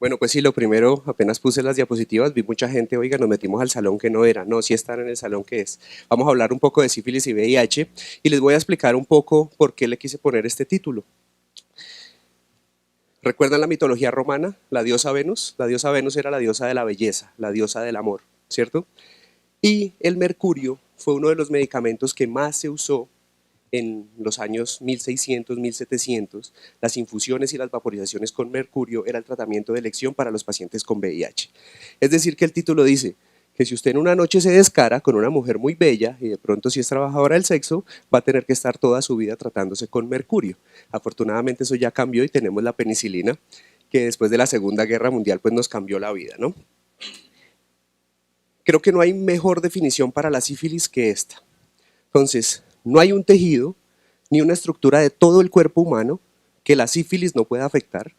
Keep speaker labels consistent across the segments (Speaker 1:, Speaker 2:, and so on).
Speaker 1: Bueno, pues sí, lo primero, apenas puse las diapositivas, vi mucha gente, oiga, nos metimos al salón que no era. No, sí están en el salón que es. Vamos a hablar un poco de sífilis y VIH y les voy a explicar un poco por qué le quise poner este título. ¿Recuerdan la mitología romana? La diosa Venus. La diosa Venus era la diosa de la belleza, la diosa del amor, ¿cierto? Y el mercurio fue uno de los medicamentos que más se usó en los años 1600, 1700. Las infusiones y las vaporizaciones con mercurio era el tratamiento de elección para los pacientes con VIH. Es decir, que el título dice que si usted en una noche se descara con una mujer muy bella y de pronto si es trabajadora del sexo, va a tener que estar toda su vida tratándose con mercurio. Afortunadamente eso ya cambió y tenemos la penicilina, que después de la Segunda Guerra Mundial pues nos cambió la vida, ¿no? Creo que no hay mejor definición para la sífilis que esta. Entonces, no hay un tejido ni una estructura de todo el cuerpo humano que la sífilis no pueda afectar,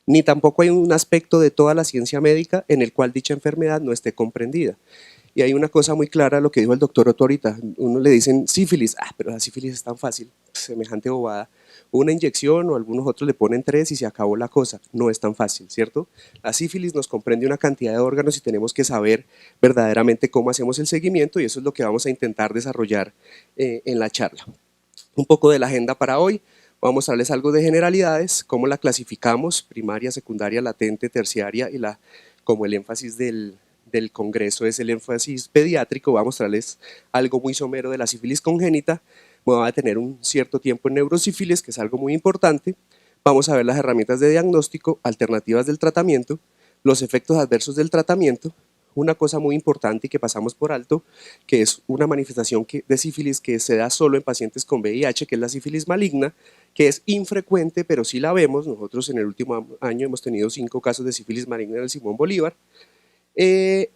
Speaker 1: ni tampoco hay un aspecto de toda la ciencia médica en el cual dicha enfermedad no esté comprendida. Y hay una cosa muy clara, lo que dijo el doctor Otto ahorita, uno le dicen sífilis, pero la sífilis es tan fácil, semejante bobada, una inyección o algunos otros le ponen 3 y se acabó la cosa, no es tan fácil, ¿cierto? La sífilis nos comprende una cantidad de órganos y tenemos que saber verdaderamente cómo hacemos el seguimiento y eso es lo que vamos a intentar desarrollar en la charla. Un poco de la agenda para hoy, voy a mostrarles algo de generalidades, cómo la clasificamos, primaria, secundaria, latente, terciaria y como el énfasis del congreso es el énfasis pediátrico, voy a mostrarles algo muy somero de la sífilis congénita, voy a tener un cierto tiempo en neurosífilis, que es algo muy importante, vamos a ver las herramientas de diagnóstico, alternativas del tratamiento, los efectos adversos del tratamiento, una cosa muy importante y que pasamos por alto, que es una manifestación de sífilis que se da solo en pacientes con VIH, que es la sífilis maligna, que es infrecuente, pero sí la vemos. Nosotros en el último año hemos tenido 5 casos de sífilis maligna en el Simón Bolívar.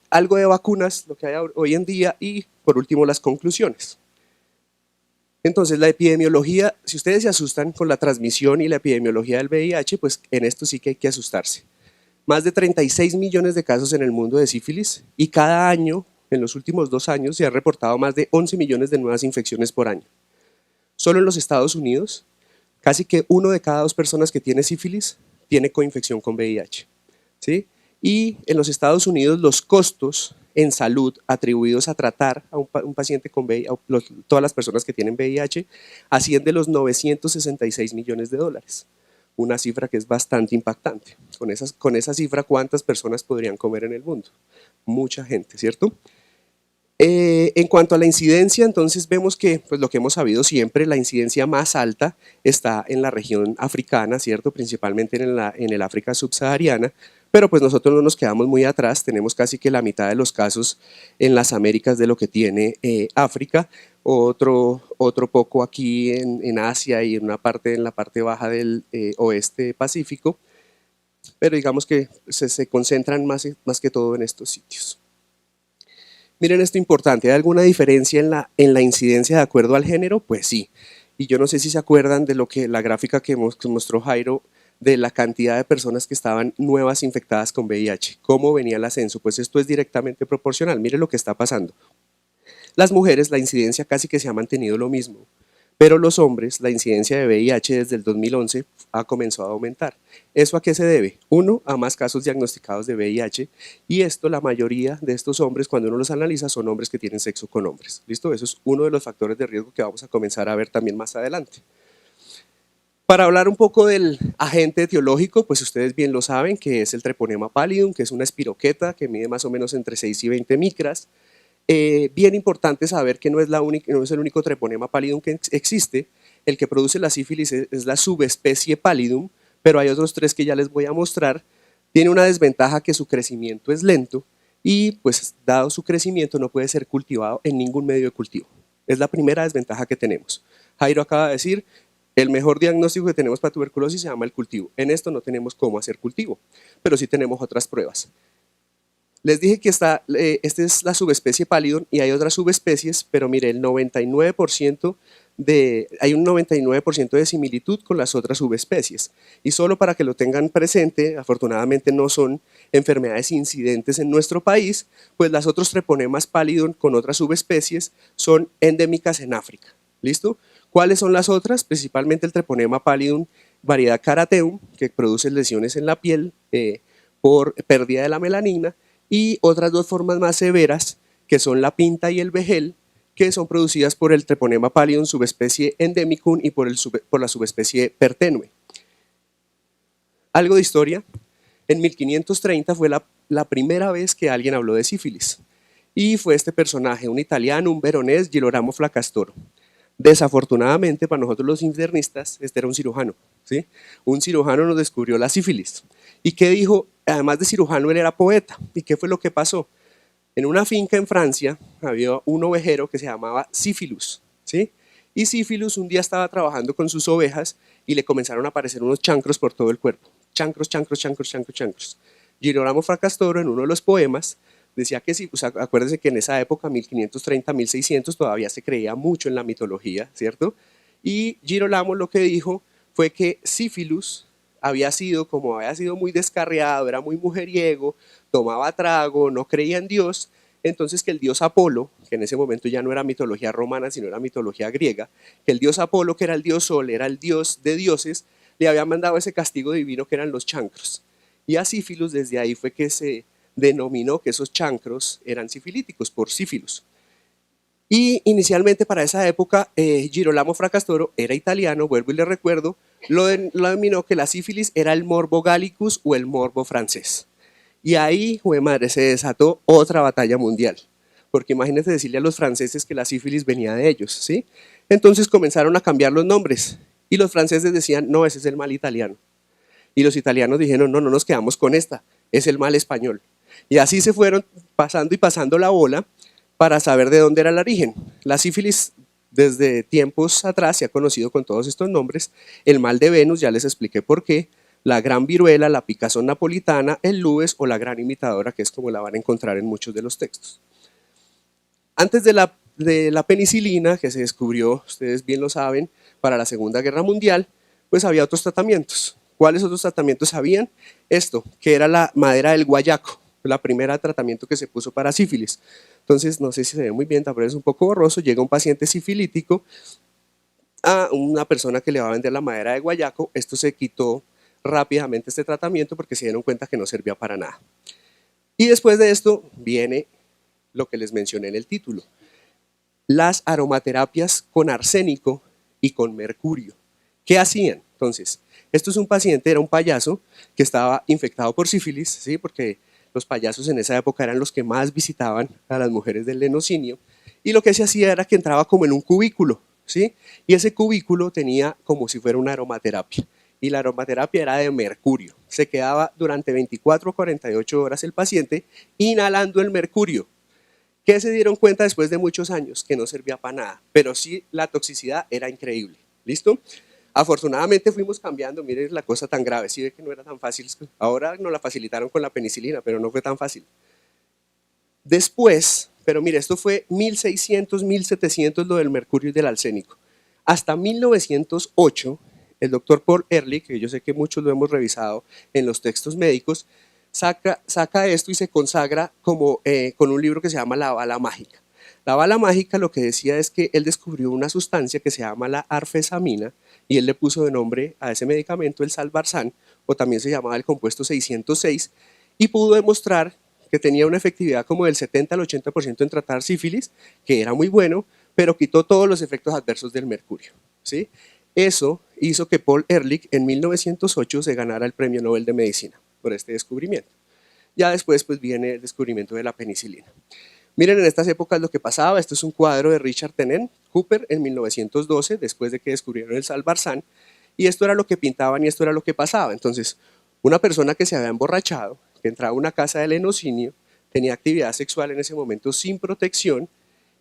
Speaker 1: Algo de vacunas, lo que hay hoy en día, y por último las conclusiones. Entonces la epidemiología, si ustedes se asustan con la transmisión y la epidemiología del VIH, pues en esto sí que hay que asustarse. Más de 36 millones de casos en el mundo de sífilis y cada año, en los últimos 2 años, se han reportado más de 11 millones de nuevas infecciones por año. Solo en los Estados Unidos, casi que 1 de cada 2 personas que tiene sífilis tiene coinfección con VIH. ¿Sí? Y en los Estados Unidos los costos en salud atribuidos a tratar a un paciente con VIH, todas las personas que tienen VIH, asciende a los 966 millones de dólares. Una cifra que es bastante impactante. Con esa cifra, ¿cuántas personas podrían comer en el mundo? Mucha gente, ¿cierto? En cuanto a la incidencia, entonces vemos que, pues lo que hemos sabido siempre, la incidencia más alta está en la región africana, ¿cierto? Principalmente en el África subsahariana, pero pues nosotros no nos quedamos muy atrás, tenemos casi que la mitad de los casos en las Américas de lo que tiene África, otro poco aquí en Asia y en la parte baja del oeste Pacífico, pero digamos que se concentran más que todo en estos sitios. Miren esto importante, ¿hay alguna diferencia en la incidencia de acuerdo al género? Pues sí. Y yo no sé si se acuerdan de lo que la gráfica que mostró Jairo de la cantidad de personas que estaban nuevas infectadas con VIH. ¿Cómo venía el ascenso? Pues esto es directamente proporcional. Miren lo que está pasando. Las mujeres, la incidencia casi que se ha mantenido lo mismo, pero los hombres, la incidencia de VIH desde el 2011 ha comenzado a aumentar. ¿Eso a qué se debe? Uno, a más casos diagnosticados de VIH y esto, la mayoría de estos hombres, cuando uno los analiza, son hombres que tienen sexo con hombres. ¿Listo? Eso es uno de los factores de riesgo que vamos a comenzar a ver también más adelante. Para hablar un poco del agente etiológico, pues ustedes bien lo saben, que es el Treponema pallidum, que es una espiroqueta que mide más o menos entre 6 y 20 micras. Bien importante saber que no es el único Treponema pallidum que existe. El que produce la sífilis es la subespecie pallidum, pero hay otros 3 que ya les voy a mostrar. Tiene una desventaja que su crecimiento es lento y pues dado su crecimiento no puede ser cultivado en ningún medio de cultivo. Es la primera desventaja que tenemos. Jairo acaba de decir, el mejor diagnóstico que tenemos para tuberculosis se llama el cultivo. En esto no tenemos cómo hacer cultivo, pero sí tenemos otras pruebas. Les dije que esta es la subespecie pallidum y hay otras subespecies, pero mire, hay un 99% de similitud con las otras subespecies. Y solo para que lo tengan presente, afortunadamente no son enfermedades incidentes en nuestro país, pues las otros treponemas pallidum con otras subespecies son endémicas en África. ¿Listo? ¿Cuáles son las otras? Principalmente el treponema pallidum variedad carateum, que produce lesiones en la piel, por pérdida de la melanina, y otras dos formas más severas, que son la pinta y el vejel, que son producidas por el Treponema pallidum subespecie endemicum y por la subespecie pertenue. Algo de historia. En 1530 fue la primera vez que alguien habló de sífilis, y fue este personaje, un italiano, un veronés, Girolamo Fracastoro. Desafortunadamente para nosotros los internistas, este era un cirujano, ¿sí? Un cirujano nos descubrió la sífilis. ¿Y qué dijo? Además de cirujano, él era poeta. ¿Y qué fue lo que pasó? En una finca en Francia había un ovejero que se llamaba Sífilus, ¿sí? Y Sífilus un día estaba trabajando con sus ovejas y le comenzaron a aparecer unos chancros por todo el cuerpo. Chancros, chancros, chancros, chancros, chancros. Girolamo Fracastoro, en uno de los poemas, decía que sí, pues acuérdense que en esa época, 1530, 1600, todavía se creía mucho en la mitología, ¿cierto? Y Girolamo lo que dijo fue que Sífilus había sido muy descarriado, era muy mujeriego, tomaba trago, no creía en Dios, entonces que el dios Apolo, que en ese momento ya no era mitología romana, sino era mitología griega, que el dios Apolo, que era el dios Sol, era el dios de dioses, le había mandado ese castigo divino que eran los chancros. Y a Sífilus desde ahí fue que se denominó que esos chancros eran sifilíticos, por sífilus. Y inicialmente para esa época, Girolamo Fracastoro era italiano, vuelvo y le recuerdo, lo denominó que la sífilis era el morbo gallicus o el morbo francés. Y ahí, jue madre, se desató otra batalla mundial. Porque imagínense decirle a los franceses que la sífilis venía de ellos, ¿sí? Entonces comenzaron a cambiar los nombres. Y los franceses decían, no, ese es el mal italiano. Y los italianos dijeron, no, no nos quedamos con esta, es el mal español. Y así se fueron pasando y pasando la bola para saber de dónde era el origen. La sífilis desde tiempos atrás se ha conocido con todos estos nombres. El mal de Venus, ya les expliqué por qué. La gran viruela, la picazón napolitana, el lubes o la gran imitadora, que es como la van a encontrar en muchos de los textos. Antes de la penicilina, que se descubrió, ustedes bien lo saben, para la Segunda Guerra Mundial, pues había otros tratamientos. ¿Cuáles otros tratamientos habían? Esto, que era la madera del guayaco, la primera tratamiento que se puso para sífilis. Entonces, no sé si se ve muy bien, tal vez es un poco borroso, llega un paciente sifilítico a una persona que le va a vender la madera de guayaco, esto se quitó rápidamente este tratamiento porque se dieron cuenta que no servía para nada. Y después de esto viene lo que les mencioné en el título, las aromaterapias con arsénico y con mercurio. ¿Qué hacían? Entonces, esto es un paciente, era un payaso que estaba infectado por sífilis, ¿sí? Porque los payasos en esa época eran los que más visitaban a las mujeres del lenocinio, y lo que se hacía era que entraba como en un cubículo, ¿sí? Y ese cubículo tenía como si fuera una aromaterapia, y la aromaterapia era de mercurio. Se quedaba durante 24 a 48 horas el paciente inhalando el mercurio. ¿Qué se dieron cuenta después de muchos años? Que no servía para nada, pero sí la toxicidad era increíble. ¿Listo? Afortunadamente fuimos cambiando, miren la cosa tan grave, sí ve que no era tan fácil, ahora nos la facilitaron con la penicilina, pero no fue tan fácil. Después, pero mire, esto fue 1600, 1700 lo del mercurio y del arsénico. Hasta 1908, el doctor Paul Ehrlich, que yo sé que muchos lo hemos revisado en los textos médicos, saca esto y se consagra como, con un libro que se llama La bala mágica. La bala mágica lo que decía es que él descubrió una sustancia que se llama la arfesamina y él le puso de nombre a ese medicamento el Salvarsan, o también se llamaba el compuesto 606, y pudo demostrar que tenía una efectividad como del 70 al 80% en tratar sífilis, que era muy bueno, pero quitó todos los efectos adversos del mercurio, ¿sí? Eso hizo que Paul Ehrlich en 1908 se ganara el Premio Nobel de Medicina por este descubrimiento. Ya después pues viene el descubrimiento de la penicilina. Miren en estas épocas lo que pasaba, esto es un cuadro de Richard Tennant Cooper en 1912, después de que descubrieron el Salvarsan, y esto era lo que pintaban y esto era lo que pasaba. Entonces, una persona que se había emborrachado, que entraba a una casa de lenocinio, tenía actividad sexual en ese momento sin protección,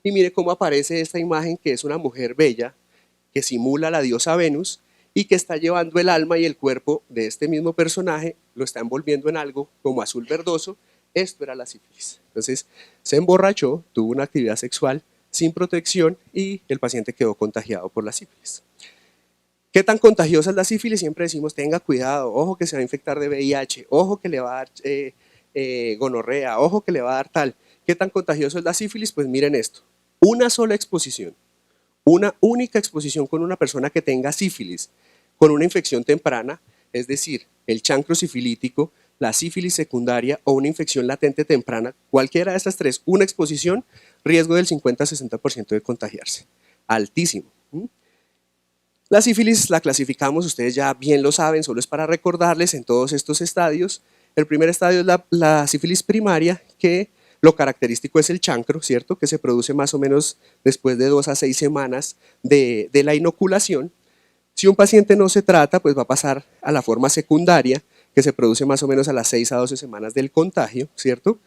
Speaker 1: y mire cómo aparece esta imagen que es una mujer bella, que simula a la diosa Venus, y que está llevando el alma y el cuerpo de este mismo personaje, lo está envolviendo en algo como azul verdoso. Esto era la sífilis. Entonces se emborrachó, tuvo una actividad sexual sin protección y el paciente quedó contagiado por la sífilis. ¿Qué tan contagiosa es la sífilis? Siempre decimos tenga cuidado, ojo que se va a infectar de VIH, ojo que le va a dar gonorrea, ojo que le va a dar tal. ¿Qué tan contagioso es la sífilis? Pues miren esto, una sola exposición, una única exposición con una persona que tenga sífilis, con una infección temprana, es decir, el chancro sifilítico, la sífilis secundaria o una infección latente temprana, cualquiera de estas tres, una exposición, riesgo del 50-60% de contagiarse. Altísimo. La sífilis la clasificamos, ustedes ya bien lo saben, solo es para recordarles en todos estos estadios. El primer estadio es la sífilis primaria, que lo característico es el chancro, ¿cierto? Que se produce más o menos después de 2 a 6 semanas de la inoculación. Si un paciente no se trata, pues va a pasar a la forma secundaria, que se produce más o menos a las 6 a 12 semanas del contagio, ¿cierto?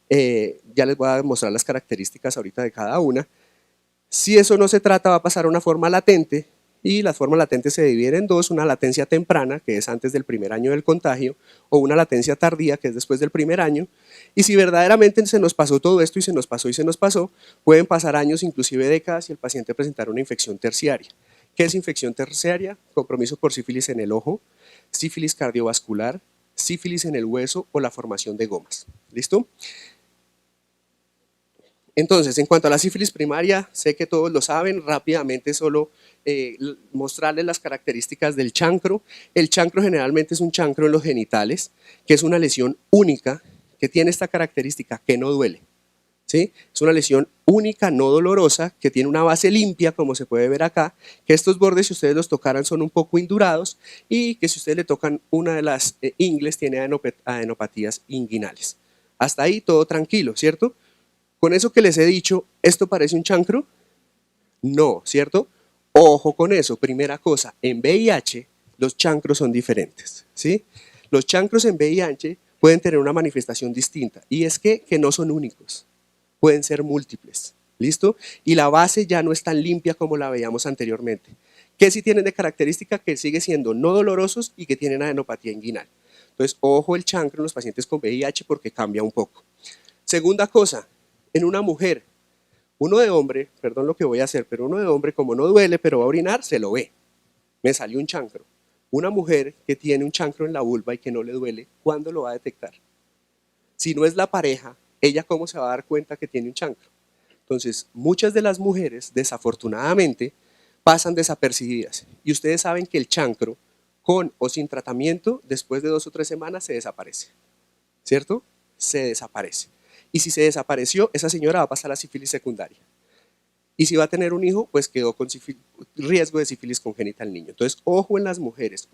Speaker 1: Ya les voy a mostrar las características ahorita de cada una. Si eso no se trata, va a pasar a una forma latente, y las formas latentes se dividen en dos: una latencia temprana, que es antes del primer año del contagio, o una latencia tardía, que es después del primer año. Y si verdaderamente se nos pasó todo esto y se nos pasó y se nos pasó, pueden pasar años, inclusive décadas, y el paciente presentar una infección terciaria. ¿Qué es infección terciaria? Compromiso por sífilis en el ojo, sífilis cardiovascular, sífilis en el hueso o la formación de gomas. ¿Listo? Entonces, en cuanto a la sífilis primaria, sé que todos lo saben, rápidamente solo mostrarles las características del chancro. El chancro generalmente es un chancro en los genitales, que es una lesión única, que tiene esta característica, que no duele. ¿Sí? Es una lesión única, no dolorosa, que tiene una base limpia, como se puede ver acá, que estos bordes, si ustedes los tocaran, son un poco indurados, y que si ustedes le tocan una de las ingles, tiene adenopatías inguinales. Hasta ahí todo tranquilo, ¿cierto? Con eso que les he dicho, ¿esto parece un chancro? No, ¿cierto? Ojo con eso. Primera cosa, en VIH los chancros son diferentes, ¿sí? Los chancros en VIH pueden tener una manifestación distinta, y es que no son únicos, pueden ser múltiples, ¿listo? Y la base ya no es tan limpia como la veíamos anteriormente. ¿Qué sí tienen de característica? Que sigue siendo no dolorosos y que tienen adenopatía inguinal. Entonces, ojo el chancro en los pacientes con VIH porque cambia un poco. Segunda cosa, en una mujer, uno de hombre, perdón lo que voy a hacer, pero uno de hombre, como no duele, pero va a orinar, se lo ve. Me salió un chancro. Una mujer que tiene un chancro en la vulva y que no le duele, ¿cuándo lo va a detectar? Si no es la pareja, ¿ella cómo se va a dar cuenta que tiene un chancro? Entonces, muchas de las mujeres, desafortunadamente, pasan desapercibidas. Y ustedes saben que el chancro, con o sin tratamiento, después de 2 o 3 semanas se desaparece. ¿Cierto? Se desaparece. Y si se desapareció, esa señora va a pasar a sífilis secundaria. Y si va a tener un hijo, pues quedó con riesgo de sífilis congénita al niño. Entonces, ojo en las mujeres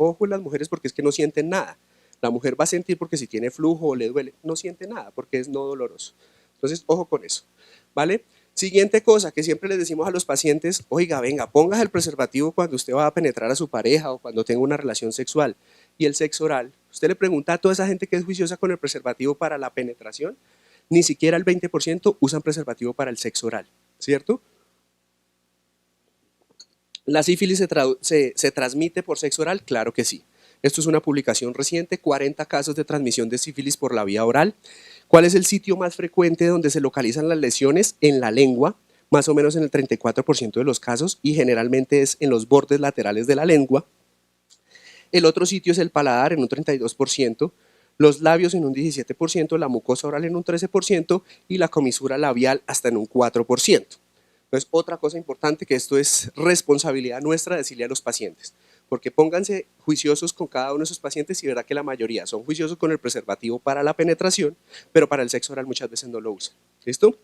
Speaker 1: porque es que no sienten nada. La mujer va a sentir porque si tiene flujo o le duele, no siente nada porque es no doloroso. Entonces, ojo con eso, ¿vale? Siguiente cosa que siempre les decimos a los pacientes: oiga, venga, ponga el preservativo cuando usted va a penetrar a su pareja o cuando tenga una relación sexual. Y el sexo oral, usted le pregunta a toda esa gente que es juiciosa con el preservativo para la penetración, ni siquiera el 20% usan preservativo para el sexo oral, ¿cierto? ¿La sífilis se transmite por sexo oral? Claro que sí. Esto es una publicación reciente, 40 casos de transmisión de sífilis por la vía oral. ¿Cuál es el sitio más frecuente donde se localizan las lesiones? En la lengua, más o menos en el 34% de los casos, y generalmente es en los bordes laterales de la lengua. El otro sitio es el paladar, en un 32%, los labios en un 17%, la mucosa oral en un 13% y la comisura labial hasta en un 4%. Entonces, otra cosa importante, que esto es responsabilidad nuestra decirle a los pacientes, porque pónganse juiciosos con cada uno de sus pacientes y verá que la mayoría son juiciosos con el preservativo para la penetración, pero para el sexo oral muchas veces no lo usan. ¿Listo?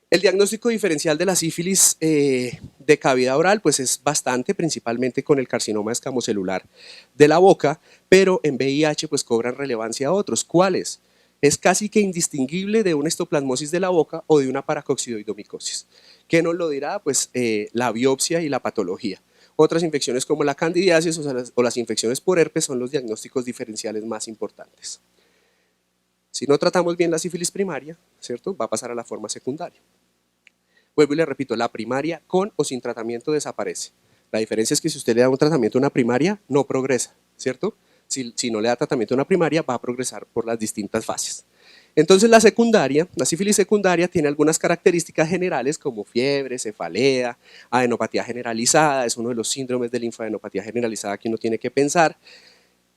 Speaker 1: El diagnóstico diferencial de la sífilis de cavidad oral pues es bastante, principalmente con el carcinoma escamocelular de la boca, pero en VIH pues cobran relevancia a otros. ¿Cuáles? Es casi que indistinguible de una histoplasmosis de la boca o de una paracoccidoidomicosis. ¿Qué nos lo dirá? Pues la biopsia y la patología. Otras infecciones como la candidiasis o las infecciones por herpes son los diagnósticos diferenciales más importantes. Si no tratamos bien la sífilis primaria, ¿cierto?, va a pasar a la forma secundaria. Vuelvo y le repito, la primaria con o sin tratamiento desaparece. La diferencia es que si usted le da un tratamiento a una primaria, no progresa, ¿cierto? Si no le da tratamiento a una primaria, va a progresar por las distintas fases. Entonces la secundaria, la sífilis secundaria tiene algunas características generales como fiebre, cefalea, adenopatía generalizada, es uno de los síndromes de linfadenopatía generalizada que uno tiene que pensar.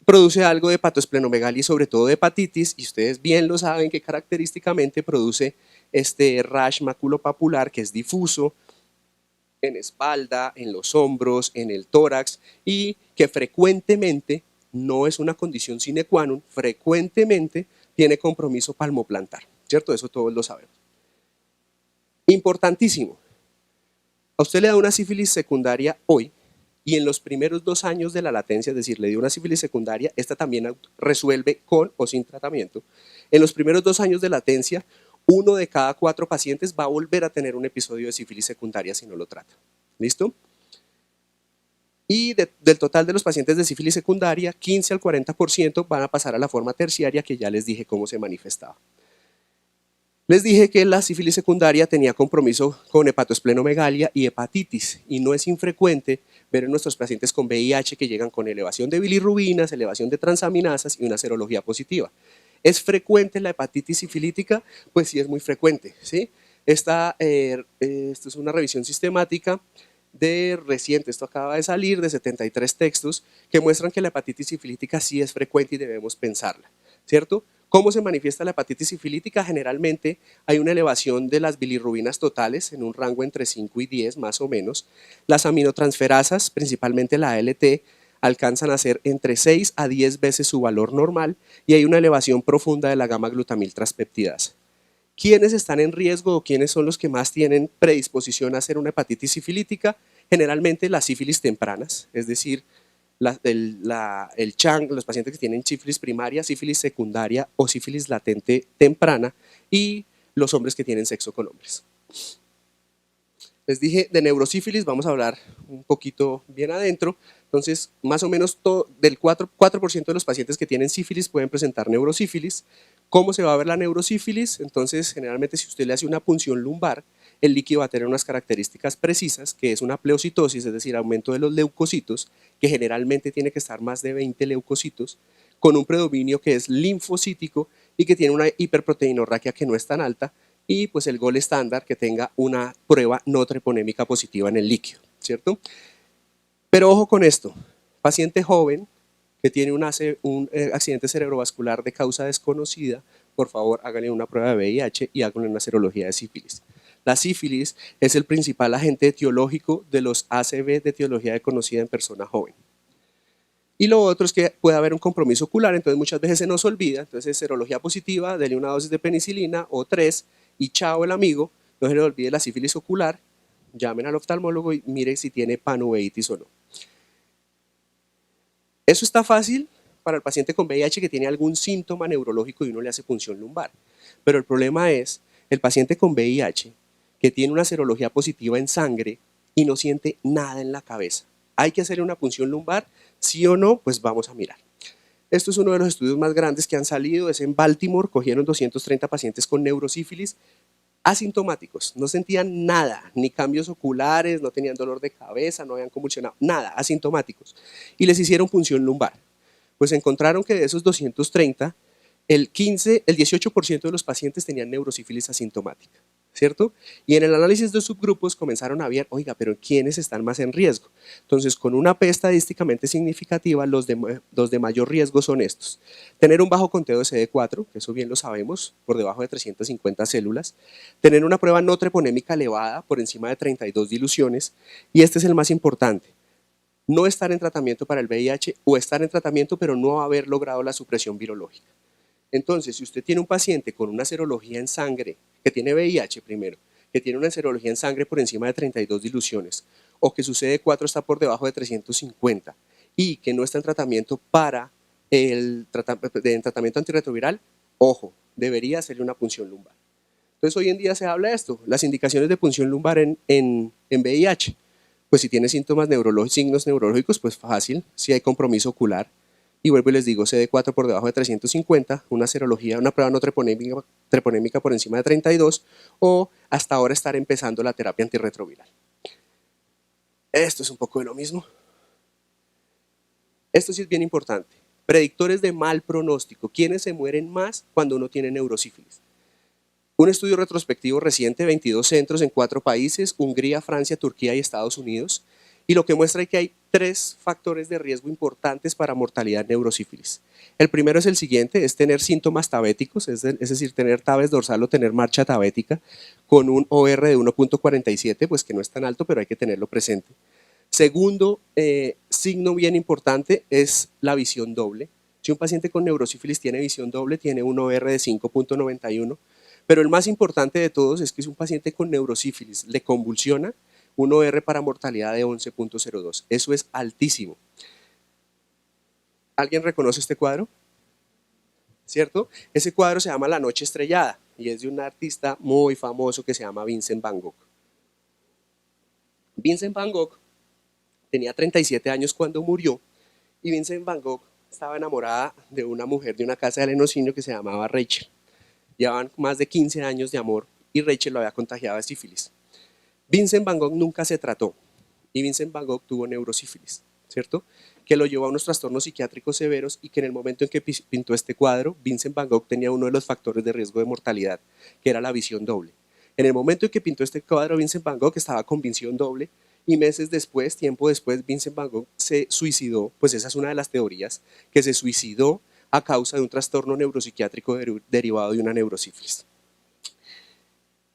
Speaker 1: Produce algo de hepatoesplenomegalia y sobre todo de hepatitis, y ustedes bien lo saben que característicamente produce este rash maculopapular que es difuso en espalda, en los hombros, en el tórax, y que frecuentemente no es una condición sine qua non, frecuentemente tiene compromiso palmoplantar, ¿cierto? Eso todos lo sabemos. Importantísimo, a usted le da una sífilis secundaria hoy y en los primeros 2 años de la latencia, es decir, le dio una sífilis secundaria, esta también resuelve con o sin tratamiento. En los primeros 2 años de latencia, 1 de cada 4 pacientes va a volver a tener un episodio de sífilis secundaria si no lo trata. ¿Listo? Y del total de los pacientes de sífilis secundaria, 15 al 40% van a pasar a la forma terciaria, que ya les dije cómo se manifestaba. Les dije que la sífilis secundaria tenía compromiso con hepatoesplenomegalia y hepatitis, y no es infrecuente ver en nuestros pacientes con VIH que llegan con elevación de bilirrubinas, elevación de transaminasas y una serología positiva. ¿Es frecuente la hepatitis sifilítica? Pues sí, es muy frecuente, ¿sí? Esto es una revisión sistemática de reciente, esto acaba de salir, de 73 textos que muestran que la hepatitis sifilítica sí es frecuente y debemos pensarla, ¿cierto? ¿Cómo se manifiesta la hepatitis sifilítica? Generalmente hay una elevación de las bilirrubinas totales en un rango entre 5 y 10 más o menos. Las aminotransferasas, principalmente la ALT, alcanzan a ser entre 6 a 10 veces su valor normal y hay una elevación profunda de la gamma-glutamil transpeptidasa. ¿Quiénes están en riesgo o quiénes son los que más tienen predisposición a hacer una hepatitis sifilítica? Generalmente las sífilis tempranas, es decir, los pacientes que tienen sífilis primaria, sífilis secundaria o sífilis latente temprana y los hombres que tienen sexo con hombres. Les dije de neurosífilis, vamos a hablar un poquito bien adentro. Entonces, más o menos del 4% de los pacientes que tienen sífilis pueden presentar neurosífilis. ¿Cómo se va a ver la neurosífilis? Entonces, generalmente si usted le hace una punción lumbar, el líquido va a tener unas características precisas, que es una pleocitosis, es decir, aumento de los leucocitos, que generalmente tiene que estar más de 20 leucocitos, con un predominio que es linfocítico y que tiene una hiperproteinorraquia que no es tan alta, y pues el gol estándar que tenga una prueba no treponémica positiva en el líquido, ¿cierto? Pero ojo con esto, paciente joven que tiene un accidente cerebrovascular de causa desconocida, por favor háganle una prueba de VIH y háganle una serología de sífilis. La sífilis es el principal agente etiológico de los ACV de etiología desconocida en persona joven. Y lo otro es que puede haber un compromiso ocular, entonces muchas veces se nos olvida, entonces serología positiva, denle una dosis de penicilina o 3 y chao el amigo, no se le olvide la sífilis ocular, llamen al oftalmólogo y mire si tiene panuveitis o no. Eso está fácil para el paciente con VIH que tiene algún síntoma neurológico y uno le hace punción lumbar, pero el problema es el paciente con VIH que tiene una serología positiva en sangre y no siente nada en la cabeza. ¿Hay que hacerle una punción lumbar? ¿Sí o no? Pues vamos a mirar. Esto es uno de los estudios más grandes que han salido, es en Baltimore, cogieron 230 pacientes con neurosífilis asintomáticos, no sentían nada, ni cambios oculares, no tenían dolor de cabeza, no habían convulsionado, nada, asintomáticos. Y les hicieron punción lumbar. Pues encontraron que de esos 230, el 18% de los pacientes tenían neurosífilis asintomática, ¿cierto? Y en el análisis de subgrupos comenzaron a ver, oiga, pero ¿quiénes están más en riesgo? Entonces, con una P estadísticamente significativa, los de mayor riesgo son estos. Tener un bajo conteo de CD4, que eso bien lo sabemos, por debajo de 350 células. Tener una prueba no treponémica elevada, por encima de 32 diluciones. Y este es el más importante. No estar en tratamiento para el VIH o estar en tratamiento, pero no haber logrado la supresión virológica. Entonces, si usted tiene un paciente con una serología en sangre, que tiene VIH primero, que tiene una serología en sangre por encima de 32 diluciones, o que su CD4 está por debajo de 350 y que no está en tratamiento para el tratamiento antirretroviral, ojo, debería hacerle una punción lumbar. Entonces, hoy en día se habla de esto, las indicaciones de punción lumbar en VIH. Pues si tiene signos neurológicos, pues fácil, si hay compromiso ocular. Y vuelvo y les digo, CD4 por debajo de 350, una serología, una prueba no treponémica por encima de 32 o hasta ahora estar empezando la terapia antirretroviral. Esto es un poco de lo mismo. Esto sí es bien importante. Predictores de mal pronóstico. ¿Quiénes se mueren más cuando uno tiene neurosífilis? Un estudio retrospectivo reciente, 22 centros en 4 países, Hungría, Francia, Turquía y Estados Unidos, y lo que muestra es que hay 3 factores de riesgo importantes para mortalidad en neurosífilis. El primero es el siguiente, es tener síntomas tabéticos, es decir, tener tabes dorsal o tener marcha tabética, con un OR de 1.47, pues que no es tan alto, pero hay que tenerlo presente. Segundo signo bien importante es la visión doble. Si un paciente con neurosífilis tiene visión doble, tiene un OR de 5.91, pero el más importante de todos es que si un paciente con neurosífilis le convulsiona, un OR para mortalidad de 11.02. Eso es altísimo. ¿Alguien reconoce este cuadro? ¿Cierto? Ese cuadro se llama La Noche Estrellada y es de un artista muy famoso que se llama Vincent Van Gogh. Vincent Van Gogh tenía 37 años cuando murió y Vincent Van Gogh estaba enamorada de una mujer de una casa de lenocinio que se llamaba Rachel. Llevaban más de 15 años de amor y Rachel lo había contagiado de sífilis. Vincent Van Gogh nunca se trató y Vincent Van Gogh tuvo neurosífilis, ¿cierto? Que lo llevó a unos trastornos psiquiátricos severos y que en el momento en que pintó este cuadro, Vincent Van Gogh tenía uno de los factores de riesgo de mortalidad, que era la visión doble. En el momento en que pintó este cuadro, Vincent Van Gogh estaba con visión doble y meses después, tiempo después, Vincent Van Gogh se suicidó, pues esa es una de las teorías, que se suicidó a causa de un trastorno neuropsiquiátrico derivado de una neurosífilis.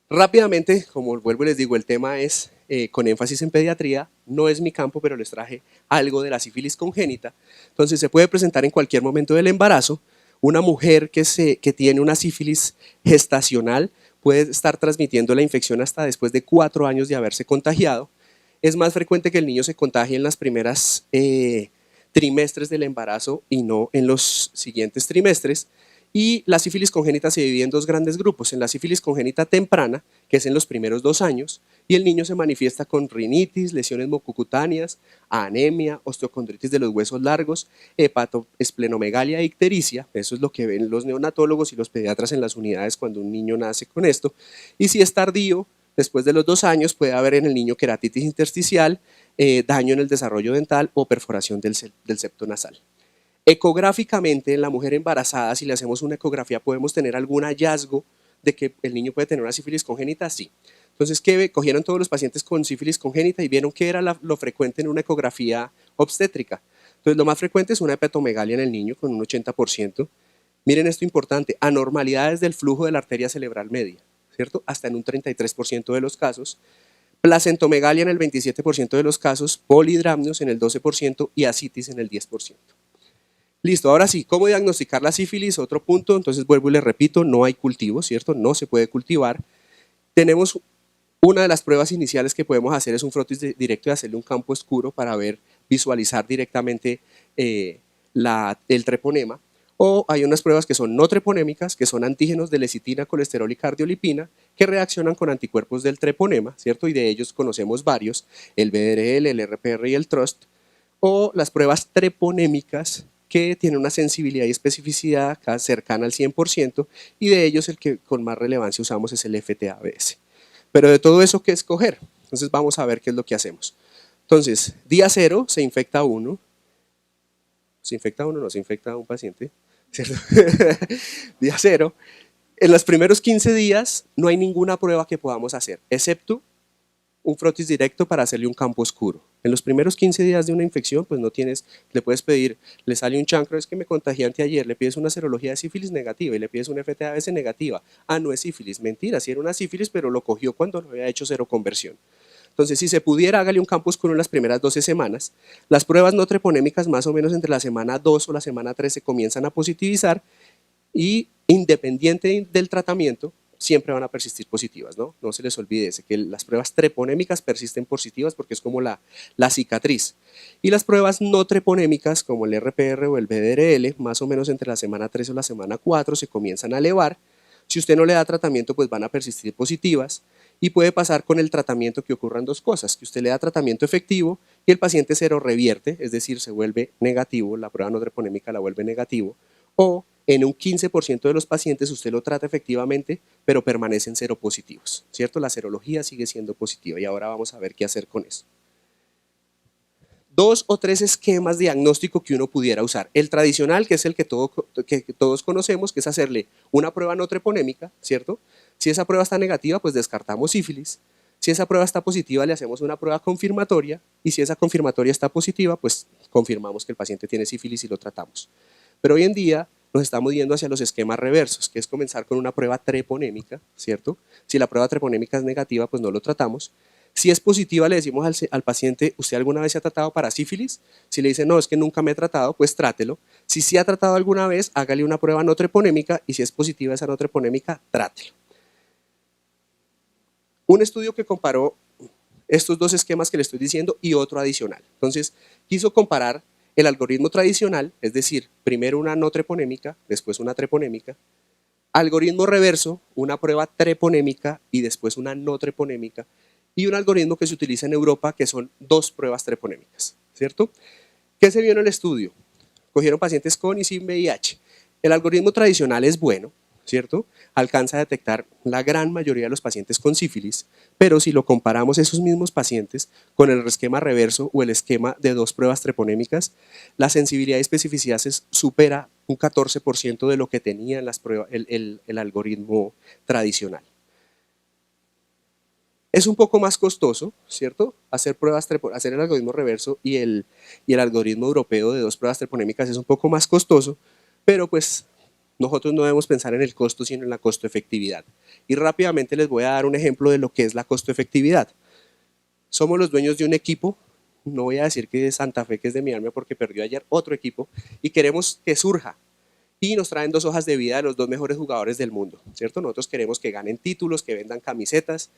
Speaker 1: Rápidamente, como vuelvo y les digo, el tema es con énfasis en pediatría, no es mi campo, pero les traje algo de la sífilis congénita. Entonces se puede presentar en cualquier momento del embarazo. Una mujer que tiene una sífilis gestacional puede estar transmitiendo la infección hasta después de 4 años de haberse contagiado. Es más frecuente que el niño se contagie en las primeras trimestres del embarazo y no en los siguientes trimestres. Y la sífilis congénita se divide en 2 grandes grupos, en la sífilis congénita temprana, que es en los primeros 2 años, y el niño se manifiesta con rinitis, lesiones mucocutáneas, anemia, osteocondritis de los huesos largos, hepatoesplenomegalia e ictericia, eso es lo que ven los neonatólogos y los pediatras en las unidades cuando un niño nace con esto, y si es tardío, después de los 2 años puede haber en el niño queratitis intersticial, daño en el desarrollo dental o perforación del septo nasal. Ecográficamente, en la mujer embarazada, si le hacemos una ecografía, ¿podemos tener algún hallazgo de que el niño puede tener una sífilis congénita? Sí. Entonces, ¿qué? Cogieron todos los pacientes con sífilis congénita y vieron que era lo frecuente en una ecografía obstétrica. Entonces, lo más frecuente es una hepatomegalia en el niño con un 80%. Miren esto importante, anormalidades del flujo de la arteria cerebral media, ¿cierto? Hasta en un 33% de los casos. Placentomegalia en el 27% de los casos, polidramnios en el 12% y ascitis en el 10%. Listo, ahora sí, ¿cómo diagnosticar la sífilis? Otro punto, entonces vuelvo y le repito, no hay cultivo, ¿cierto? No se puede cultivar. Tenemos una de las pruebas iniciales que podemos hacer es un frotis directo y hacerle un campo oscuro para visualizar directamente el treponema. O hay unas pruebas que son no treponémicas, que son antígenos de lecitina, colesterol y cardiolipina, que reaccionan con anticuerpos del treponema, ¿cierto? Y de ellos conocemos varios, el BDRL, el RPR y el TRUST. O las pruebas treponémicas, que tiene una sensibilidad y especificidad cercana al 100%, y de ellos el que con más relevancia usamos es el FTABS. Pero de todo eso, ¿qué escoger? Entonces vamos a ver qué es lo que hacemos. Entonces, día 0 se infecta uno. ¿Se infecta uno? No se infecta un paciente, ¿cierto? Día 0. En los primeros 15 días no hay ninguna prueba que podamos hacer, excepto un frotis directo para hacerle un campo oscuro. En los primeros 15 días de una infección, pues no tienes, le puedes pedir, le sale un chancro, es que me contagié anteayer, le pides una serología de sífilis negativa y le pides una FTABS negativa. Ah, no es sífilis, mentira, sí era una sífilis, pero lo cogió cuando lo había hecho seroconversión. Entonces, si se pudiera, hágale un campo oscuro en las primeras 12 semanas. Las pruebas no treponémicas, más o menos entre la semana 2 o la semana 3, se comienzan a positivizar y independiente del tratamiento, siempre van a persistir positivas, ¿no? No se les olvide ese, que las pruebas treponémicas persisten positivas porque es como la cicatriz. Y las pruebas no treponémicas, como el RPR o el BDRL, más o menos entre la semana 3 o la semana 4, se comienzan a elevar. Si usted no le da tratamiento, pues van a persistir positivas. Y puede pasar con el tratamiento que ocurran 2 cosas, que usted le da tratamiento efectivo y el paciente cero revierte, es decir, se vuelve negativo, la prueba no treponémica la vuelve negativo, o en un 15% de los pacientes usted lo trata efectivamente, pero permanecen seropositivos, ¿cierto? La serología sigue siendo positiva y ahora vamos a ver qué hacer con eso. 2 o 3 esquemas de diagnóstico que uno pudiera usar. El tradicional, que es el que todos conocemos, que es hacerle una prueba no treponémica, ¿cierto? Si esa prueba está negativa, pues descartamos sífilis. Si esa prueba está positiva, le hacemos una prueba confirmatoria y si esa confirmatoria está positiva, pues confirmamos que el paciente tiene sífilis y lo tratamos. Pero hoy en día nos estamos yendo hacia los esquemas reversos, que es comenzar con una prueba treponémica, ¿cierto? Si la prueba treponémica es negativa, pues no lo tratamos. Si es positiva, le decimos al paciente, ¿usted alguna vez se ha tratado para sífilis? Si le dice, no, es que nunca me he tratado, pues trátelo. Si sí ha tratado alguna vez, hágale una prueba no treponémica y si es positiva esa no treponémica, trátelo. Un estudio que comparó estos dos esquemas que le estoy diciendo y otro adicional. Entonces, quiso comparar el algoritmo tradicional, es decir, primero una no treponémica, después una treponémica, algoritmo reverso, una prueba treponémica y después una no treponémica, y un algoritmo que se utiliza en Europa que son dos pruebas treponémicas, ¿cierto? ¿Qué se vio en el estudio? Cogieron pacientes con y sin VIH. El algoritmo tradicional es bueno, ¿cierto? Alcanza a detectar la gran mayoría de los pacientes con sífilis, pero si lo comparamos esos mismos pacientes con el esquema reverso o el esquema de dos pruebas treponémicas, la sensibilidad y especificidad se supera un 14% de lo que tenía en las pruebas, el algoritmo tradicional. Es un poco más costoso, ¿cierto? Hacer el algoritmo reverso y el algoritmo europeo de dos pruebas treponémicas es un poco más costoso, pero pues nosotros no debemos pensar en el costo, sino en la costo-efectividad. Y rápidamente les voy a dar un ejemplo de lo que es la costo-efectividad. Somos los dueños de un equipo, no voy a decir que de Santa Fe, que es de mi alma porque perdió ayer otro equipo, y queremos que surja. Y nos traen 2 hojas de vida de los 2 mejores jugadores del mundo, ¿cierto? Nosotros queremos que ganen títulos, que vendan camisetas.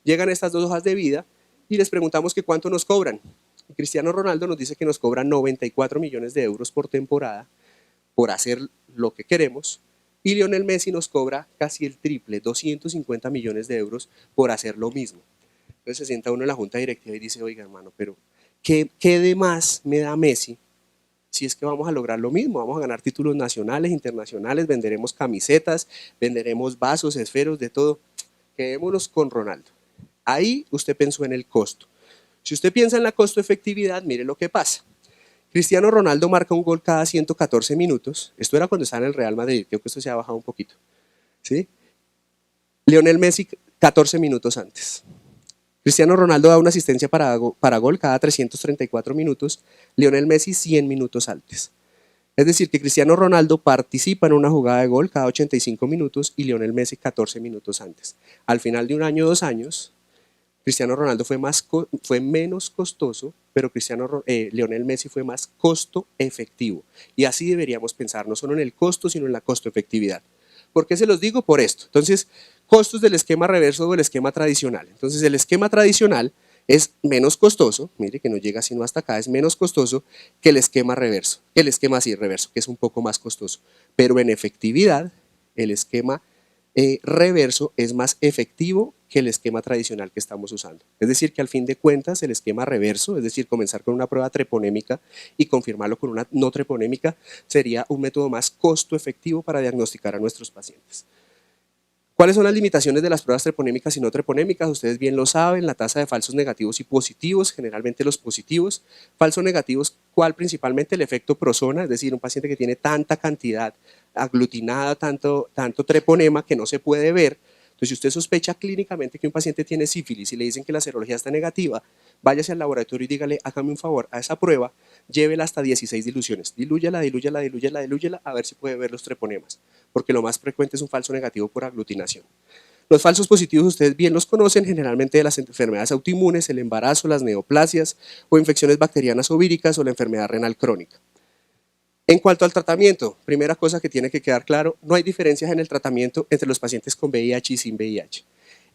Speaker 1: Llegan estas 2 hojas de vida y les preguntamos que cuánto nos cobran. Cristiano Ronaldo nos dice que nos cobran 94 millones de euros por temporada por hacer lo que queremos, y Lionel Messi nos cobra casi el triple, 250 millones de euros por hacer lo mismo. Entonces se sienta uno en la junta directiva y dice, oiga hermano, pero ¿qué de más me da Messi si es que vamos a lograr lo mismo? Vamos a ganar títulos nacionales, internacionales, venderemos camisetas, venderemos vasos, esferos, de todo. Quedémonos con Ronaldo. Ahí usted pensó en el costo. Si usted piensa en la costo-efectividad, mire lo que pasa. Cristiano Ronaldo marca un gol cada 114 minutos. Esto era cuando estaba en el Real Madrid, creo que esto se ha bajado un poquito. ¿Sí? Lionel Messi 14 minutos antes. Cristiano Ronaldo da una asistencia para gol cada 334 minutos, Lionel Messi 100 minutos antes. Es decir, que Cristiano Ronaldo participa en una jugada de gol cada 85 minutos y Lionel Messi 14 minutos antes. Al final de un año o 2 años, Cristiano Ronaldo fue menos costoso, pero Lionel Messi fue más costo efectivo. Y así deberíamos pensar, no solo en el costo, sino en la costo efectividad. ¿Por qué se los digo? Por esto. Entonces, costos del esquema reverso o del esquema tradicional. Entonces, el esquema tradicional es menos costoso, mire que no llega sino hasta acá, es menos costoso que el esquema reverso, reverso, que es un poco más costoso. Pero en efectividad, el esquema reverso es más efectivo que el esquema tradicional que estamos usando. Es decir, que al fin de cuentas el esquema reverso, es decir, comenzar con una prueba treponémica y confirmarlo con una no treponémica, sería un método más costo efectivo para diagnosticar a nuestros pacientes. ¿Cuáles son las limitaciones de las pruebas treponémicas y no treponémicas? Ustedes bien lo saben, la tasa de falsos negativos y positivos, generalmente los positivos. Falsos negativos, ¿cuál? Principalmente el efecto prosona, es decir, un paciente que tiene tanta cantidad aglutinada, tanto treponema que no se puede ver. Entonces, si usted sospecha clínicamente que un paciente tiene sífilis y le dicen que la serología está negativa, váyase al laboratorio y dígale, hágame un favor, a esa prueba, llévela hasta 16 diluciones. Dilúyala, a ver si puede ver los treponemas, porque lo más frecuente es un falso negativo por aglutinación. Los falsos positivos ustedes bien los conocen, generalmente de las enfermedades autoinmunes, el embarazo, las neoplasias o infecciones bacterianas o víricas o la enfermedad renal crónica. En cuanto al tratamiento, primera cosa que tiene que quedar claro, no hay diferencias en el tratamiento entre los pacientes con VIH y sin VIH.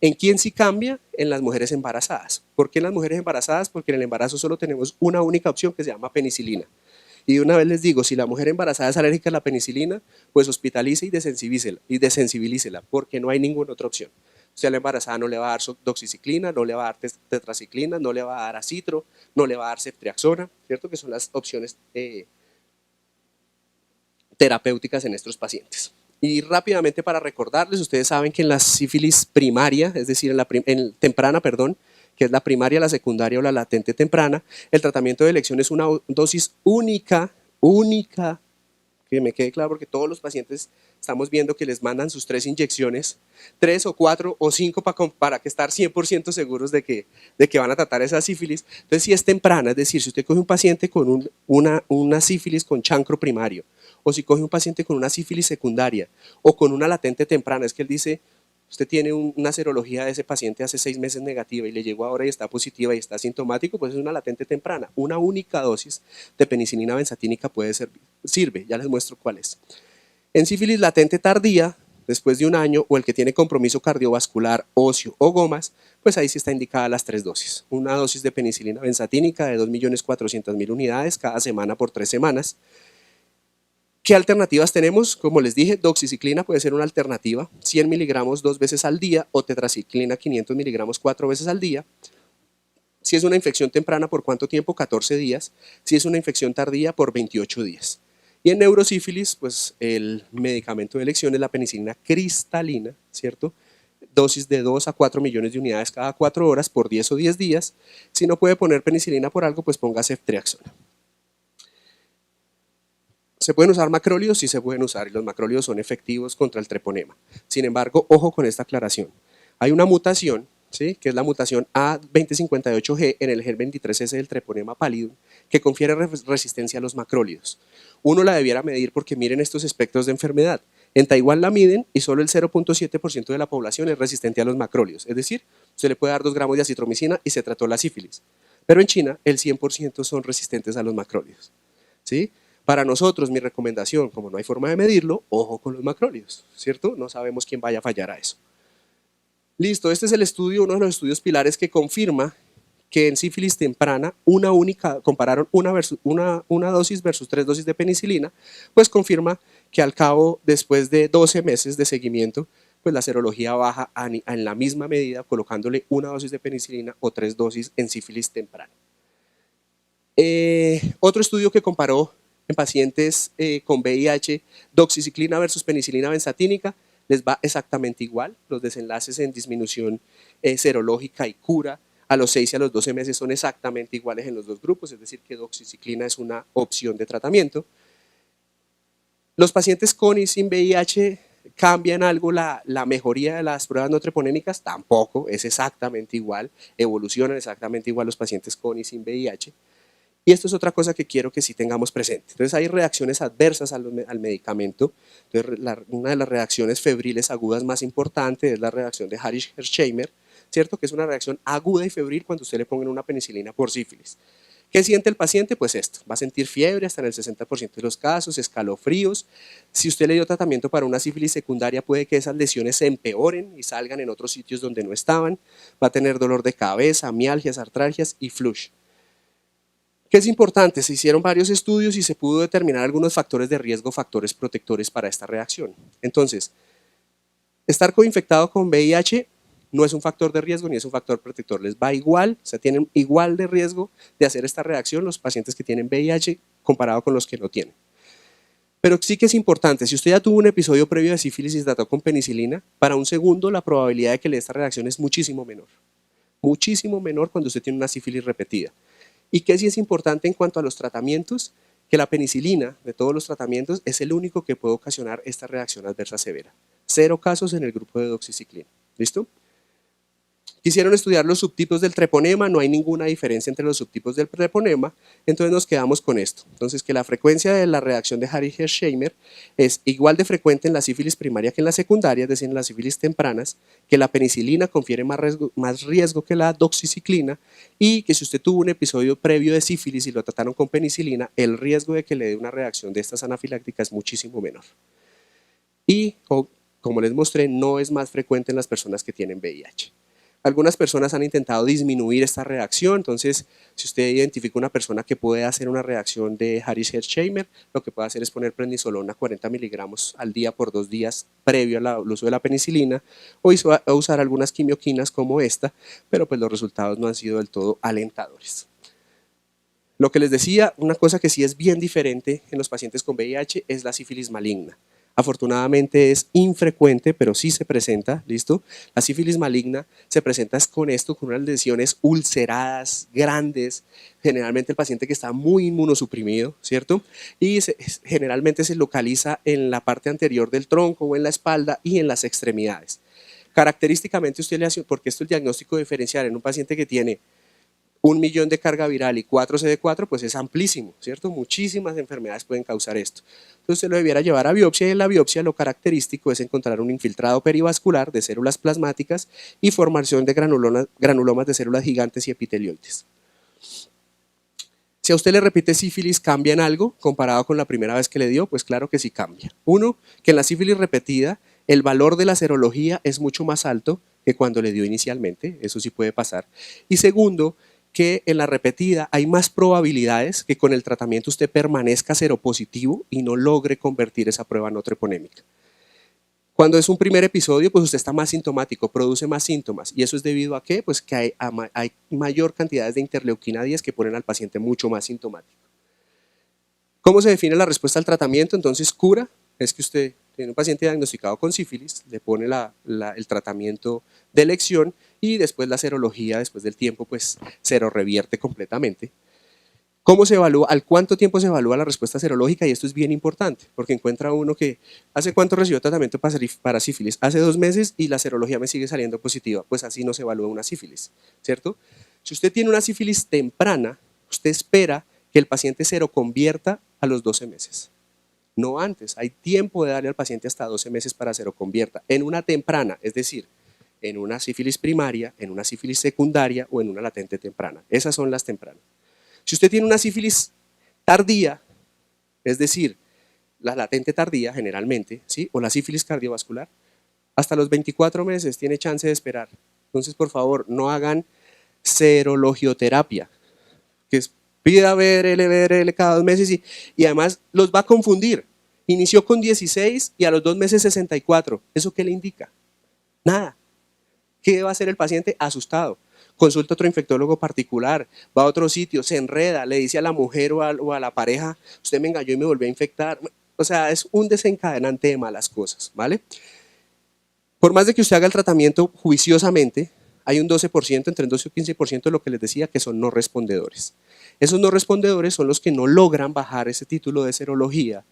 Speaker 1: ¿En quién sí cambia? En las mujeres embarazadas. ¿Por qué en las mujeres embarazadas? Porque en el embarazo solo tenemos una única opción que se llama penicilina. Y de una vez les digo, si la mujer embarazada es alérgica a la penicilina, pues hospitalice y desensibilícela, porque no hay ninguna otra opción. O sea, a la embarazada no le va a dar doxiciclina, no le va a dar tetraciclina, no le va a dar acitro, no le va a dar ceftriaxona, ¿cierto? Que son las opciones terapéuticas en estos pacientes. Y rápidamente para recordarles, ustedes saben que en la sífilis primaria, es decir, en temprana, que es la primaria, la secundaria o la latente temprana, el tratamiento de elección es una dosis única, que me quede claro porque todos los pacientes estamos viendo que les mandan sus 3 inyecciones, 3 o 4 o 5 para que estar 100% seguros de que van a tratar esa sífilis. Entonces, si es temprana, es decir, si usted coge un paciente con una sífilis con chancro primario, o si coge un paciente con una sífilis secundaria, o con una latente temprana, es que él dice, usted tiene una serología de ese paciente hace 6 meses negativa y le llegó ahora y está positiva y está asintomático, pues es una latente temprana. Una única dosis de penicilina benzatínica sirve, ya les muestro cuál es. En sífilis latente tardía, después de un año, o el que tiene compromiso cardiovascular, óseo o gomas, pues ahí sí está indicada las 3 dosis. Una dosis de penicilina benzatínica de 2.400.000 unidades cada semana por 3 semanas. ¿Qué alternativas tenemos? Como les dije, doxiciclina puede ser una alternativa, 100 miligramos 2 veces al día o tetraciclina 500 miligramos 4 veces al día. Si es una infección temprana, ¿por cuánto tiempo? 14 días. Si es una infección tardía, por 28 días. Y en neurosífilis, pues el medicamento de elección es la penicilina cristalina, ¿cierto? Dosis de 2 a 4 millones de unidades cada 4 horas por 10 o 10 días. Si no puede poner penicilina por algo, pues ponga ceftriaxona. ¿Se pueden usar macrólidos? Sí se pueden usar y los macrólidos son efectivos contra el treponema. Sin embargo, ojo con esta aclaración. Hay una mutación, ¿sí?, que es la mutación A2058G en el gen 23S del treponema pallidum, que confiere resistencia a los macrólidos. Uno la debiera medir porque miren estos espectros de enfermedad. En Taiwán la miden y solo el 0.7% de la población es resistente a los macrólidos. Es decir, se le puede dar 2 gramos de acitromicina y se trató la sífilis. Pero en China el 100% son resistentes a los macrólidos, ¿sí? Para nosotros, mi recomendación, como no hay forma de medirlo, ojo con los macrólidos, ¿cierto? No sabemos quién vaya a fallar a eso. Listo, este es el estudio, uno de los estudios pilares que confirma que en sífilis temprana, compararon una dosis versus 3 dosis de penicilina, pues confirma que al cabo, después de 12 meses de seguimiento, pues la serología baja en la misma medida, colocándole una dosis de penicilina o 3 dosis en sífilis temprana. Otro estudio que comparó en pacientes con VIH, doxiciclina versus penicilina benzatínica, les va exactamente igual. Los desenlaces en disminución serológica y cura a los 6 y a los 12 meses son exactamente iguales en los dos grupos, es decir, que doxiciclina es una opción de tratamiento. Los pacientes con y sin VIH cambian algo la mejoría de las pruebas no treponémicas, tampoco, es exactamente igual, evolucionan exactamente igual los pacientes con y sin VIH. Y esto es otra cosa que quiero que sí tengamos presente. Entonces hay reacciones adversas al medicamento. Entonces, una de las reacciones febriles agudas más importantes es la reacción de Harris-Hersheimer, ¿cierto? Que es una reacción aguda y febril cuando usted le ponga una penicilina por sífilis. ¿Qué siente el paciente? Pues esto, va a sentir fiebre hasta en el 60% de los casos, escalofríos. Si usted le dio tratamiento para una sífilis secundaria, puede que esas lesiones se empeoren y salgan en otros sitios donde no estaban. Va a tener dolor de cabeza, mialgias, artralgias y flush. ¿Qué es importante? Se hicieron varios estudios y se pudo determinar algunos factores de riesgo, factores protectores para esta reacción. Entonces, estar coinfectado con VIH no es un factor de riesgo ni es un factor protector, les va igual, o sea, tienen igual de riesgo de hacer esta reacción los pacientes que tienen VIH comparado con los que no tienen. Pero sí que es importante, si usted ya tuvo un episodio previo de sífilis y se trató con penicilina, para un segundo la probabilidad de que le dé esta reacción es muchísimo menor cuando usted tiene una sífilis repetida. Y que sí es importante en cuanto a los tratamientos, que la penicilina de todos los tratamientos es el único que puede ocasionar esta reacción adversa severa. 0 casos en el grupo de doxiciclina. ¿Listo? Quisieron estudiar los subtipos del treponema, no hay ninguna diferencia entre los subtipos del treponema, entonces nos quedamos con esto. Entonces, que la frecuencia de la reacción de Harris-Hersheimer es igual de frecuente en la sífilis primaria que en la secundaria, es decir, en las sífilis tempranas, que la penicilina confiere más riesgo que la doxiciclina y que si usted tuvo un episodio previo de sífilis y lo trataron con penicilina, el riesgo de que le dé una reacción de estas anafilácticas es muchísimo menor. Y, como les mostré, no es más frecuente en las personas que tienen VIH. Algunas personas han intentado disminuir esta reacción, entonces si usted identifica una persona que puede hacer una reacción de Harris-Hersheimer, lo que puede hacer es poner prednisolona 40 miligramos al día por 2 días previo al uso de la penicilina o usar algunas quimioquinas como esta, pero pues los resultados no han sido del todo alentadores. Lo que les decía, una cosa que sí es bien diferente en los pacientes con VIH es la sífilis maligna. Afortunadamente es infrecuente, pero sí se presenta, ¿listo? La sífilis maligna se presenta con esto, con unas lesiones ulceradas, grandes, generalmente el paciente que está muy inmunosuprimido, ¿cierto? Y generalmente se localiza en la parte anterior del tronco o en la espalda y en las extremidades. Característicamente usted le hace, porque esto es el diagnóstico diferencial en un paciente que tiene 1.000.000 de carga viral y 4 CD4, pues es amplísimo, ¿cierto? Muchísimas enfermedades pueden causar esto. Entonces usted lo debiera llevar a biopsia y en la biopsia lo característico es encontrar un infiltrado perivascular de células plasmáticas y formación de granulomas de células gigantes y epitelioides. Si a usted le repite sífilis, ¿cambia en algo comparado con la primera vez que le dio? Pues claro que sí cambia. Uno, que en la sífilis repetida el valor de la serología es mucho más alto que cuando le dio inicialmente, eso sí puede pasar. Y segundo, que en la repetida hay más probabilidades que con el tratamiento usted permanezca seropositivo y no logre convertir esa prueba no treponémica. Cuando es un primer episodio, pues usted está más sintomático, produce más síntomas. ¿Y eso es debido a qué? Pues que hay mayor cantidad de interleuquina 10 que ponen al paciente mucho más sintomático. ¿Cómo se define la respuesta al tratamiento? Entonces, cura es que usted tiene un paciente diagnosticado con sífilis, le pone el tratamiento de elección y después la serología, después del tiempo, pues se lo revierte completamente. ¿Cómo se evalúa? ¿Al cuánto tiempo se evalúa la respuesta serológica? Y esto es bien importante, porque encuentra uno que ¿hace cuánto recibió tratamiento para sífilis? Hace 2 meses y la serología me sigue saliendo positiva. Pues así no se evalúa una sífilis, ¿cierto? Si usted tiene una sífilis temprana, usted espera que el paciente seroconvierta a los 12 meses. No antes, hay tiempo de darle al paciente hasta 12 meses para seroconvierta. En una temprana, es decir, en una sífilis primaria, en una sífilis secundaria o en una latente temprana. Esas son las tempranas. Si usted tiene una sífilis tardía, es decir, la latente tardía generalmente, ¿sí? O la sífilis cardiovascular, hasta los 24 meses tiene chance de esperar. Entonces, por favor, no hagan serologioterapia, que es pida BRL cada 2 meses y además los va a confundir. Inició con 16 y a los 2 meses 64. ¿Eso qué le indica? Nada. ¿Qué va a hacer el paciente? Asustado. Consulta a otro infectólogo particular, va a otro sitio, se enreda, le dice a la mujer o a la pareja, usted me engañó y me volvió a infectar. O sea, es un desencadenante de malas cosas, ¿vale? Por más de que usted haga el tratamiento juiciosamente, hay un 12%, entre un 12 y un 15% de lo que les decía que son no respondedores. Esos no respondedores son los que no logran bajar ese título de serología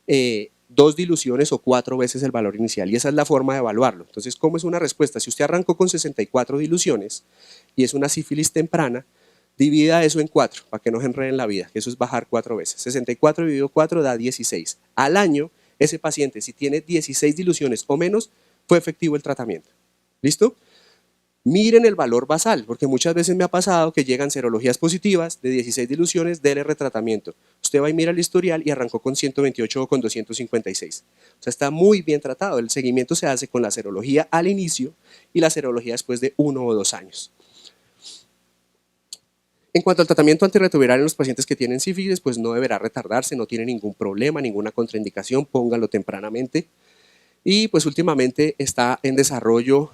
Speaker 1: 2 diluciones o 4 veces el valor inicial y esa es la forma de evaluarlo. Entonces, ¿cómo es una respuesta? Si usted arrancó con 64 diluciones y es una sífilis temprana, divida eso en 4 para que no se enrede en la vida, que eso es bajar 4 veces. 64 dividido 4 da 16. Al año, ese paciente, si tiene 16 diluciones o menos, fue efectivo el tratamiento. ¿Listo? Miren el valor basal, porque muchas veces me ha pasado que llegan serologías positivas de 16 diluciones, dele retratamiento. Usted va y mira el historial y arrancó con 128 o con 256. O sea, está muy bien tratado. El seguimiento se hace con la serología al inicio y la serología después de 1 o 2 años. En cuanto al tratamiento antirretroviral en los pacientes que tienen sífilis, pues no deberá retardarse, no tiene ningún problema, ninguna contraindicación, póngalo tempranamente. Y pues últimamente está en desarrollo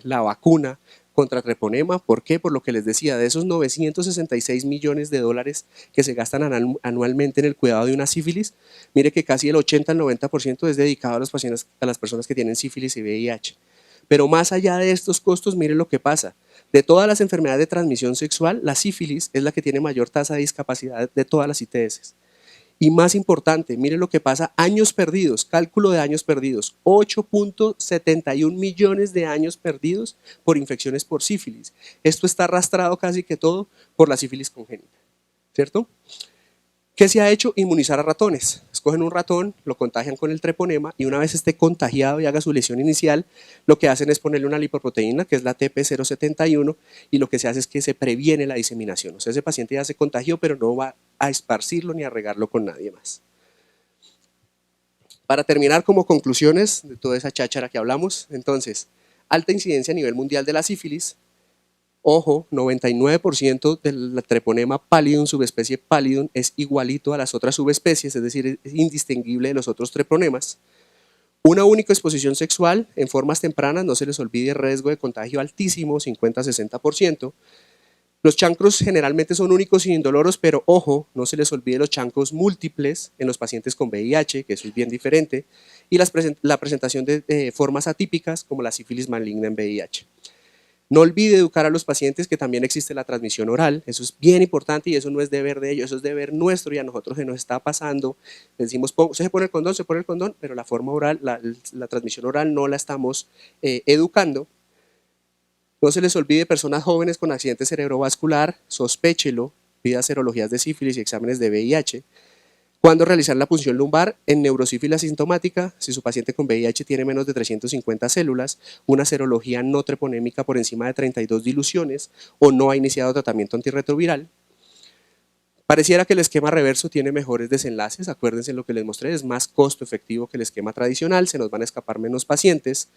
Speaker 1: la vacuna contra treponema. ¿Por qué? Por lo que les decía, de esos 966 millones de dólares que se gastan anualmente en el cuidado de una sífilis, mire que casi el 80 al 90% es dedicado a las personas que tienen sífilis y VIH. Pero más allá de estos costos, mire lo que pasa. De todas las enfermedades de transmisión sexual, la sífilis es la que tiene mayor tasa de discapacidad de todas las ITS. Y más importante, mire lo que pasa, años perdidos, cálculo de años perdidos, 8.71 millones de años perdidos por infecciones por sífilis. Esto está arrastrado casi que todo por la sífilis congénita, ¿cierto? ¿Qué se ha hecho? Inmunizar a ratones. Escogen un ratón, lo contagian con el treponema y una vez esté contagiado y haga su lesión inicial, lo que hacen es ponerle una lipoproteína que es la TP071 y lo que se hace es que se previene la diseminación. O sea, ese paciente ya se contagió pero no va a esparcirlo ni a regarlo con nadie más. Para terminar, como conclusiones de toda esa cháchara que hablamos, entonces, alta incidencia a nivel mundial de la sífilis. Ojo, 99% del treponema pallidum, subespecie pallidum, es igualito a las otras subespecies, es decir, es indistinguible de los otros treponemas. Una única exposición sexual en formas tempranas, no se les olvide, riesgo de contagio altísimo, 50-60%. Los chancros generalmente son únicos y indoloros, pero ojo, no se les olvide los chancros múltiples en los pacientes con VIH, que eso es bien diferente, y la presentación de formas atípicas como la sífilis maligna en VIH. No olvide educar a los pacientes que también existe la transmisión oral, eso es bien importante y eso no es deber de ellos, eso es deber nuestro y a nosotros se nos está pasando. Les decimos, se pone el condón, pero la forma oral, la transmisión oral no la estamos educando. No se les olvide, personas jóvenes con accidente cerebrovascular, sospéchelo, pida serologías de sífilis y exámenes de VIH. Cuando realizar la punción lumbar en neurosífilis asintomática, si su paciente con VIH tiene menos de 350 células, una serología no treponémica por encima de 32 diluciones o no ha iniciado tratamiento antirretroviral. Pareciera que el esquema reverso tiene mejores desenlaces, acuérdense lo que les mostré, es más costo efectivo que el esquema tradicional, se nos van a escapar menos pacientes.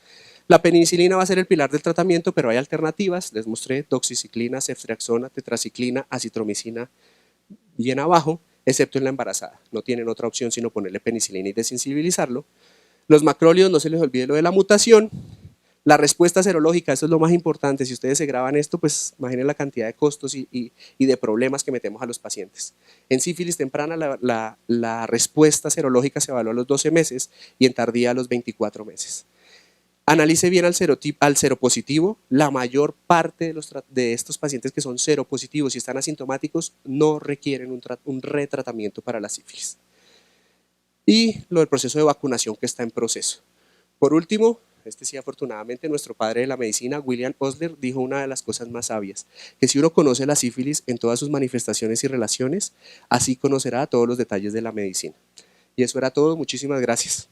Speaker 1: La penicilina va a ser el pilar del tratamiento, pero hay alternativas, les mostré doxiciclina, ceftriaxona, tetraciclina, acitromicina, bien abajo, excepto en la embarazada. No tienen otra opción sino ponerle penicilina y desensibilizarlo. Los macrólidos, no se les olvide lo de la mutación. La respuesta serológica, eso es lo más importante. Si ustedes se graban esto, pues imaginen la cantidad de costos y de problemas que metemos a los pacientes. En sífilis temprana, la respuesta serológica se evalúa a los 12 meses y en tardía a los 24 meses. Analice bien al seropositivo. La mayor parte de estos pacientes que son seropositivos y están asintomáticos no requieren un retratamiento para la sífilis. Y lo del proceso de vacunación que está en proceso. Por último, sí afortunadamente nuestro padre de la medicina, William Osler, dijo una de las cosas más sabias, que si uno conoce la sífilis en todas sus manifestaciones y relaciones, así conocerá todos los detalles de la medicina. Y eso era todo, muchísimas gracias.